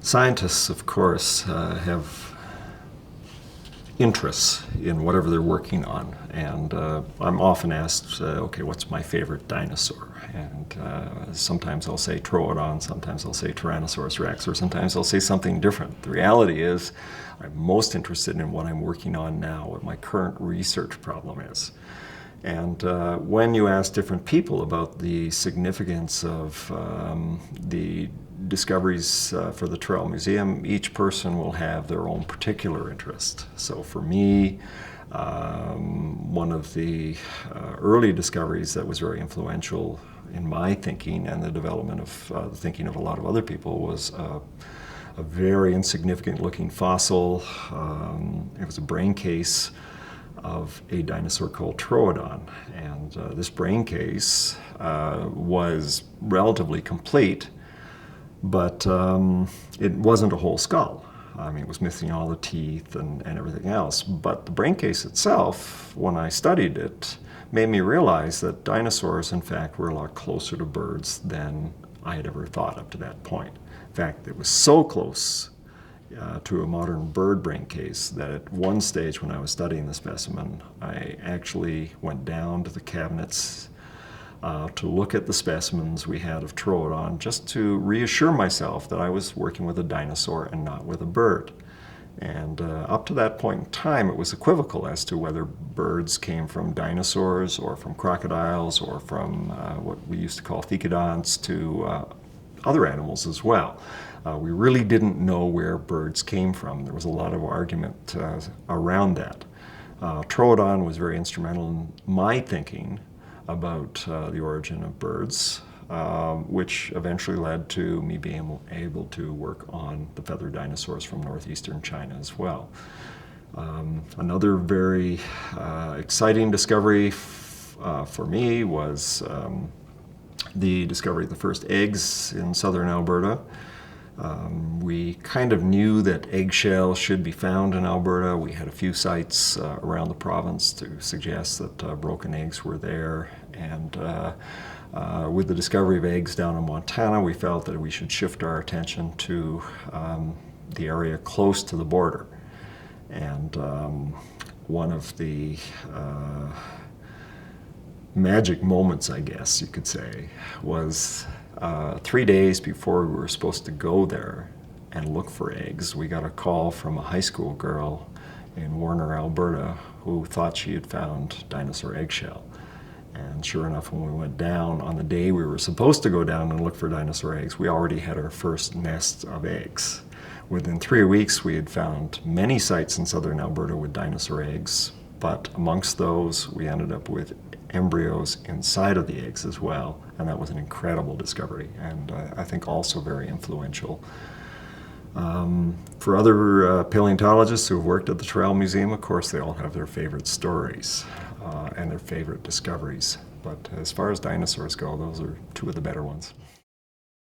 Scientists, of course, have interests in whatever they're working on, and I'm often asked, okay, what's my favorite dinosaur? And sometimes I'll say Troodon, sometimes I'll say Tyrannosaurus rex, or sometimes I'll say something different. The reality is I'm most interested in what I'm working on now, what my current research problem is. And when you ask different people about the significance of the discoveries for the Trail Museum, each person will have their own particular interest. So for me, one of the early discoveries that was very influential in my thinking and the development of the thinking of a lot of other people was a very insignificant looking fossil. It was a brain case of a dinosaur called Troodon, and this brain case was relatively complete, but it wasn't a whole skull. I mean, it was missing all the teeth and everything else, but the brain case itself, when I studied it, made me realize that dinosaurs, in fact, were a lot closer to birds than I had ever thought up to that point. In fact, it was so close to a modern bird brain case that at one stage when I was studying the specimen, I actually went down to the cabinets to look at the specimens we had of Troodon, just to reassure myself that I was working with a dinosaur and not with a bird. And up to that point in time, it was equivocal as to whether birds came from dinosaurs or from crocodiles or from what we used to call thecodonts to other animals as well. We really didn't know where birds came from. There was a lot of argument around that. Troodon was very instrumental in my thinking about the origin of birds, which eventually led to me being able to work on the feathered dinosaurs from northeastern China as well. Another very exciting discovery for me was the discovery of the first eggs in southern Alberta. We kind of knew that eggshells should be found in Alberta. We had a few sites around the province to suggest that broken eggs were there. And with the discovery of eggs down in Montana, we felt that we should shift our attention to the area close to the border. And one of the magic moments, I guess you could say, was 3 days before we were supposed to go there and look for eggs, we got a call from a high school girl in Warner, Alberta, who thought she had found dinosaur eggshell. And sure enough, when we went down on the day we were supposed to go down and look for dinosaur eggs, we already had our first nest of eggs. Within 3 weeks, we had found many sites in southern Alberta with dinosaur eggs, but amongst those, we ended up with embryos inside of the eggs as well, and that was an incredible discovery, and I think also very influential. For other paleontologists who have worked at the Trail Museum, of course, they all have their favorite stories and their favorite discoveries, but as far as dinosaurs go, those are two of the better ones.